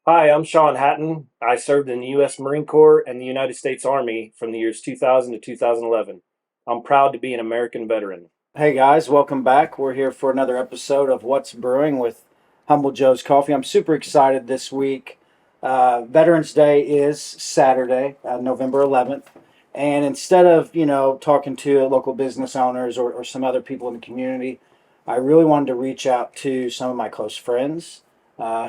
Hi, I'm Sean Hatton. I served in the U.S. Marine Corps and the United States Army from the years 2000 to 2011. I'm proud to be an American veteran. Hey guys, welcome back. We're here for another episode of What's Brewing with Humble Joe's Coffee. I'm super excited this week. Veterans Day is Saturday, November 11th. And instead of, talking to local business owners or some other people in the community, I really wanted to reach out to some of my close friends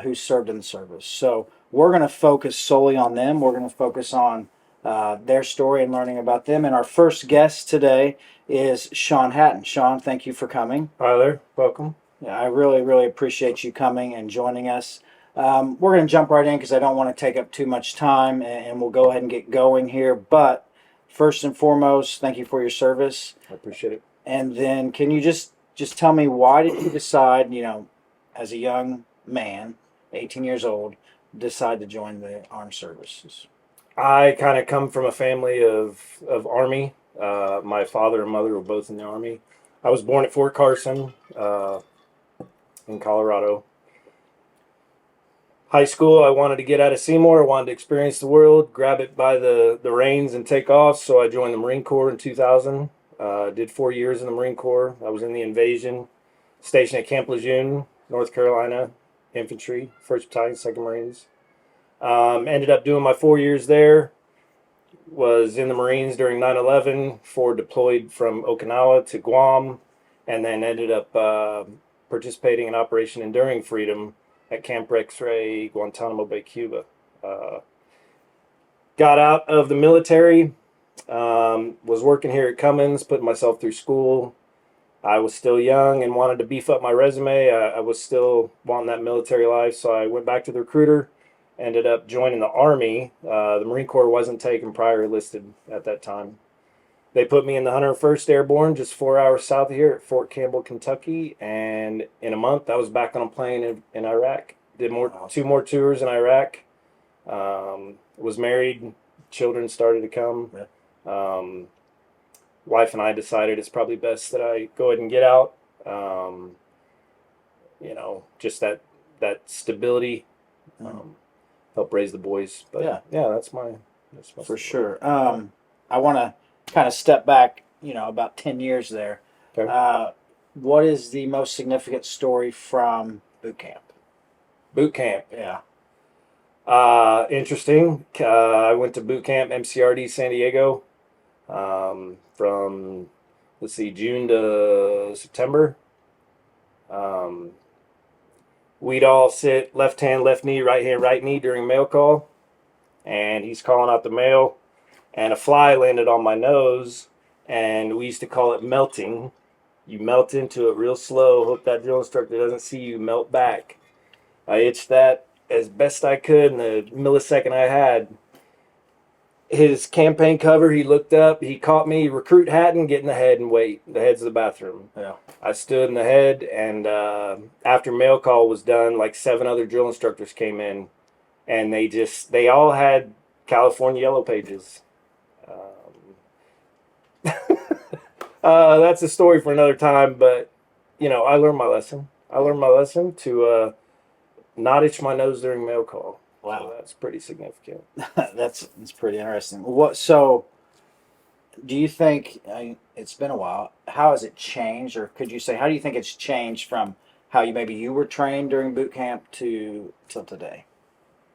who served in the service. So we're going to focus solely on them. We're going to focus on their story and learning about them. And our first guest today is Sean Hatton. Sean, thank you for coming. Hi there, welcome. Yeah, I really, really appreciate you coming and joining us. We're going to jump right in because I don't want to take up too much time, and we'll go ahead and get going here. But first and foremost, thank you for your service. I appreciate it. And then, can you just tell me why did you decide, as a young man, 18 years old, decide to join the armed services? I kind of come from a family of Army. My father and mother were both in the Army. I was born at Fort Carson in Colorado. High school, I wanted to get out of Seymour. I wanted to experience the world, grab it by the reins, and take off. So I joined the Marine Corps in 2000. Did 4 years in the Marine Corps. I was in the invasion, stationed at Camp Lejeune, North Carolina, infantry, 1st Battalion, 2nd Marines. Ended up doing my 4 years there. Was in the Marines during 9/11. Forward deployed from Okinawa to Guam, and then ended up participating in Operation Enduring Freedom at Camp X-Ray, Guantanamo Bay, Cuba. Uh, got out of the military. Was working here at Cummins, putting myself through school. I was still young and wanted to beef up my resume. I was still wanting that military life, so I went back to the recruiter. Ended up joining the Army. The Marine Corps wasn't taken prior enlisted at that time. They put me in the 101st Airborne, just 4 hours south of here at Fort Campbell, Kentucky. And in a month, I was back on a plane in Iraq. Did two more tours in Iraq. Was married. Children started to come. Um, Wife and I decided it's probably best that I go ahead and get out. Um, just that stability. Um, Help raise the boys. But Yeah, yeah, that's my for story. sure. I want to kind of step back, about 10 years there. Okay. Uh, what is the most significant story from boot camp? Boot camp. Yeah. Interesting. I went to boot camp, MCRD San Diego, from let's see, June to September. Um, we'd all sit left hand, left knee, right hand, right knee during mail call, and he's calling out the mail, and a fly landed on my nose, and we used to call it melting. You melt into it real slow. Hope that drill instructor doesn't see you melt back. I itched that as best I could in the millisecond I had. His campaign cover, he looked up, he caught me, recruit Hatton, get in the head and wait. The head's of the bathroom. Yeah. I stood in the head, and after mail call was done, like 7 other drill instructors came in, and they all had California Yellow Pages. That's a story for another time, but I learned my lesson. I learned my lesson to not itch my nose during mail call. So Wow. that's pretty significant. That's pretty interesting. What so do you think it's been a while? How has it changed, or could you say how do you think it's changed from how you were trained during boot camp to till today?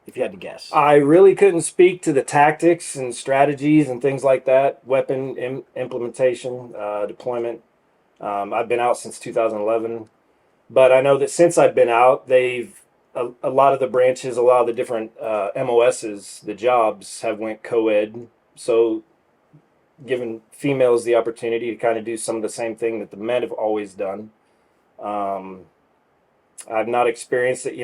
If you had to guess. I really couldn't speak to the tactics and strategies and things like that, weapon implementation, deployment. I've been out since 2011, but I know that since I've been out, a lot of the branches, a lot of the different MOSs, the jobs have went co-ed, so giving females the opportunity to kind of do some of the same thing that the men have always done. Um, I've not experienced it.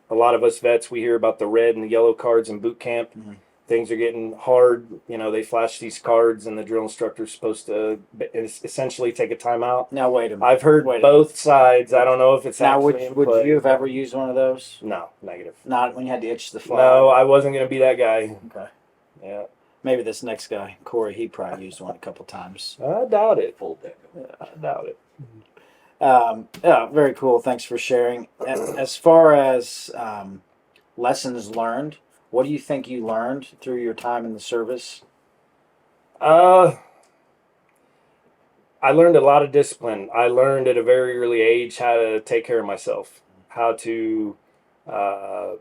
A lot of us vets, we hear about the red and the yellow cards in boot camp. Mm-hmm. Things are getting hard. They flash these cards, and the drill instructor's supposed to essentially take a timeout. Now wait a minute. I've heard Wait a minute. both sides. I don't know if it's Now actually in would play. you have ever used one of those? No, negative. Not when you had to itch the fly. No, I wasn't going to be that guy. Okay. Yeah. Maybe this next guy, Corey, he probably used one a couple times. I doubt it. Full deck. I doubt it. Yeah, very cool. Thanks for sharing. As far as lessons learned. What do you think you learned through your time in the service? Uh, I learned a lot of discipline. I learned at a very early age how to take care of myself, how to uh,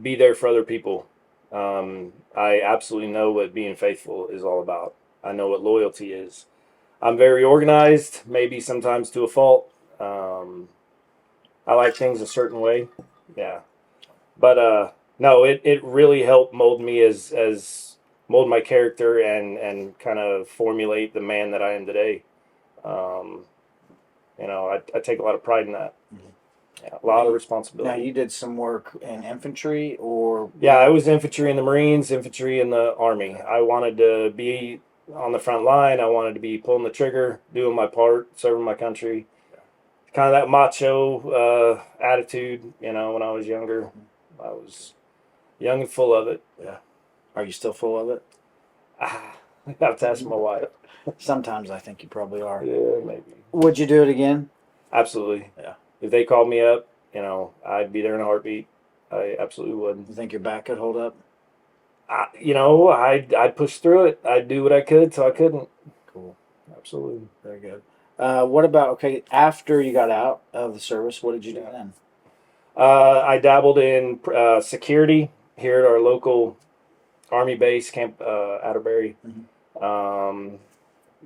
be there for other people. I absolutely know what being faithful is all about. I know what loyalty is. I'm very organized, maybe sometimes to a fault. I like things a certain way. Yeah. But no, it really helped mold me as mold my character and kind of formulate the man that I am today. Um, I take a lot of pride in that. Yeah, a lot of Now, responsibility. you did some work in infantry, or Yeah, I was infantry in the Marines, infantry in the Army. I wanted to be on the front line. I wanted to be pulling the trigger, doing my part, serving my country. Kind of that macho attitude, when I was younger. I was young and full of it. Yeah. Are you still full of it? I have to ask my wife. Sometimes I think you probably are. Yeah, maybe. Would you do it again? Absolutely. Yeah. If they called me up, I'd be there in a heartbeat. I absolutely would. You think your back could hold up? I'd push through it. I'd do what I could till I couldn't. Cool. Absolutely. Very good. What about, okay, after you got out of the service, what did you do then? I dabbled in security here at our local Army base, Camp Atterbury.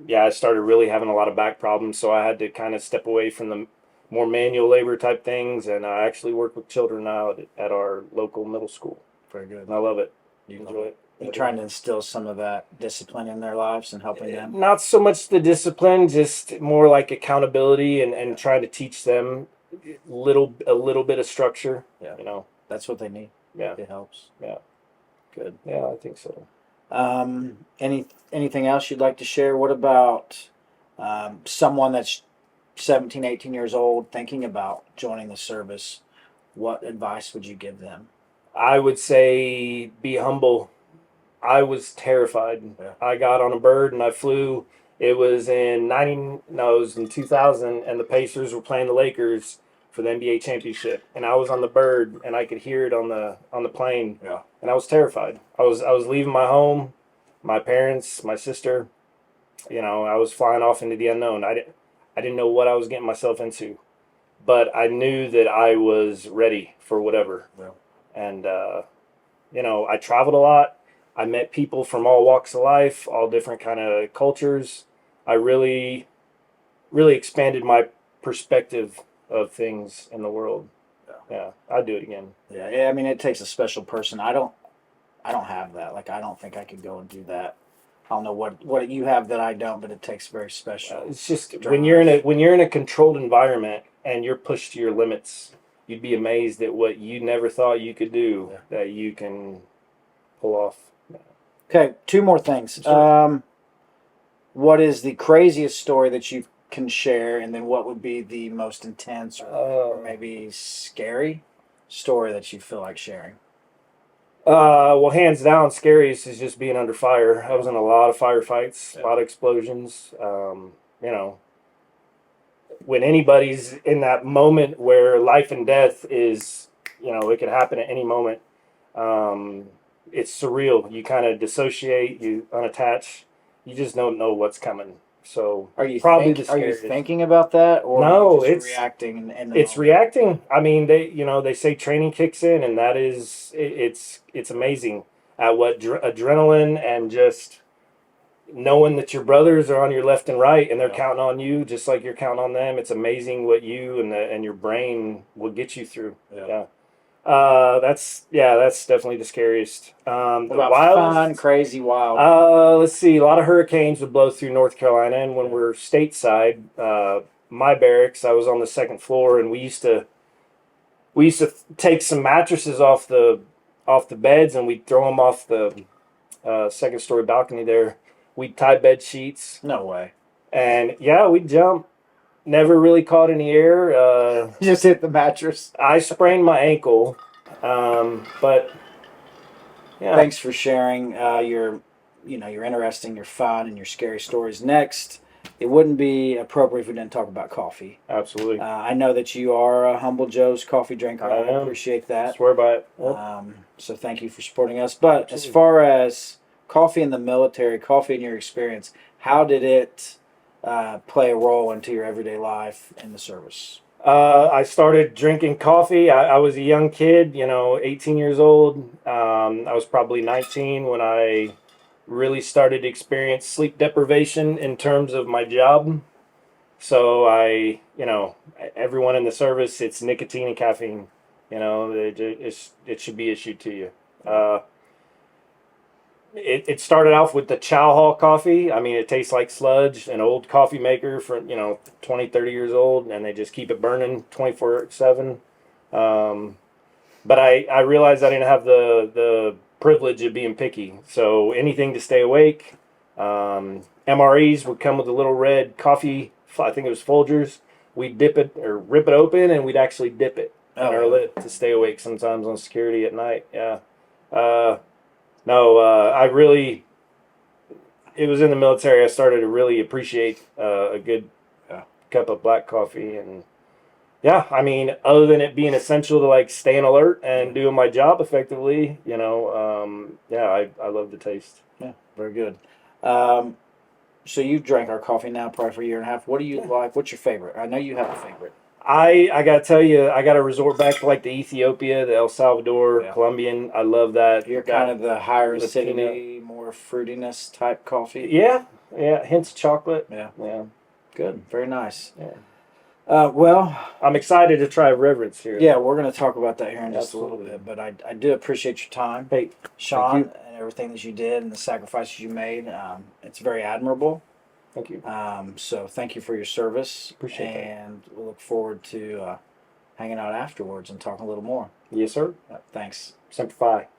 Yeah, I started really having a lot of back problems, so I had to kind of step away from the more manual labor type things, and I actually work with children now at our local middle school. Very good. And I love it. You Enjoy it. You trying to instill some of that discipline in their lives and helping them? Not so much the discipline, just more like accountability and trying to teach them a little bit of structure. Yeah. That's what they need. Yeah. It helps. Yeah. Good. Yeah, I think so. Anything else you'd like to share? What about someone that's 17, 18 years old thinking about joining the service? What advice would you give them? I would say be humble. I was terrified. Yeah. I got on a bird and I flew. It was in 2000, and the Pacers were playing the Lakers for the NBA championship, and I was on the bird and I could hear it on the plane. Yeah. And I was terrified. I was leaving my home, my parents, my sister. I was flying off into the unknown. I didn't know what I was getting myself into, but I knew that I was ready for whatever. Yeah. And I traveled a lot. I met people from all walks of life, all different kind of cultures. I really, really expanded my perspective of things in the world. Yeah, I'd do it again. Yeah. I mean, it takes a special person. I don't have that. Like, I don't think I could go and do that. I don't know what you have that I don't, but it takes very special. It's just drive. when you're in a controlled environment and you're pushed to your limits, you'd be amazed at what you never thought you could do that you can pull off. Okay, two more things. Sure. What is the craziest story that you can share, and then what would be the most intense or maybe scary story that you feel like sharing? Well, hands down, scariest is just being under fire. I was in a lot of firefights, a lot of explosions. When anybody's in that moment where life and death is, it could happen at any moment. It's surreal. You kind of dissociate, you unattach, you just don't know what's coming. So Are you probably are you thinking about that, or no? are you It's just reacting. it's reacting. I mean, they say training kicks in, and that is it's amazing at what adrenaline and just knowing that your brothers are on your left and right, and they're counting on you just like you're counting on them. It's amazing what you and your brain will get you through. Yeah. That's definitely the scariest. What The about wildest, fun, crazy, wild? let's see. A lot of hurricanes would blow through North Carolina, and when we're stateside, my barracks, I was on the second floor, and we used to take some mattresses off the beds, and we'd throw them off the second story balcony there. We'd tie bed sheets, No way. and yeah, we'd jump. Never really caught any air. You just hit the mattress. I sprained my ankle, but yeah. Thanks for sharing your interesting, your fun, and your scary stories. Next, it wouldn't be appropriate if we didn't talk about coffee. Absolutely. I know that you are a Humble Joe's coffee drinker. I I am. appreciate that. Swear by it. Yep. So thank you for supporting us. But as Absolutely. far as coffee in the military, coffee in your experience, how did it play a role into your everyday life in the service? I started drinking coffee. I was a young kid, 18 years old. I was probably 19 when I really started to experience sleep deprivation in terms of my job. So everyone in the service, it's nicotine and caffeine. It should be issued to you. It started off with the Chow Hall coffee. I mean, it tastes like sludge, an old coffee maker from, 20, 30 years old, and they just keep it burning 24/7. But I realized I didn't have the privilege of being picky. So anything to stay awake. MREs would come with a little red coffee, I think it was Folgers. We'd dip it or rip it open, and we'd actually dip it in our lid to stay awake sometimes on security at night. Yeah. No, it was in the military I started to really appreciate a good cup of black coffee. And yeah, I mean, other than it being essential to like staying alert and doing my job effectively, I love the taste. Yeah, very good. So you've drank our coffee now probably for a year and a half. What do you like? What's your favorite? I know you have a favorite. I gotta tell you, I gotta resort back to like the Ethiopia, the El Salvador, Colombian. I love that. You're kind of the higher Latina. acidity, more fruitiness type coffee. Yeah, hints of chocolate. Yeah. Good, very nice. Yeah. Well, I'm excited to try Reverence here. Yeah, we're going to talk about that here in just a little bit. But I do appreciate your time, Hey, Sean, and everything that you did and the sacrifices you made. It's very admirable. Thank you. So thank you for your service. Appreciate that. And we'll look forward to hanging out afterwards and talking a little more. Yes, sir. Thanks. Semper Fi.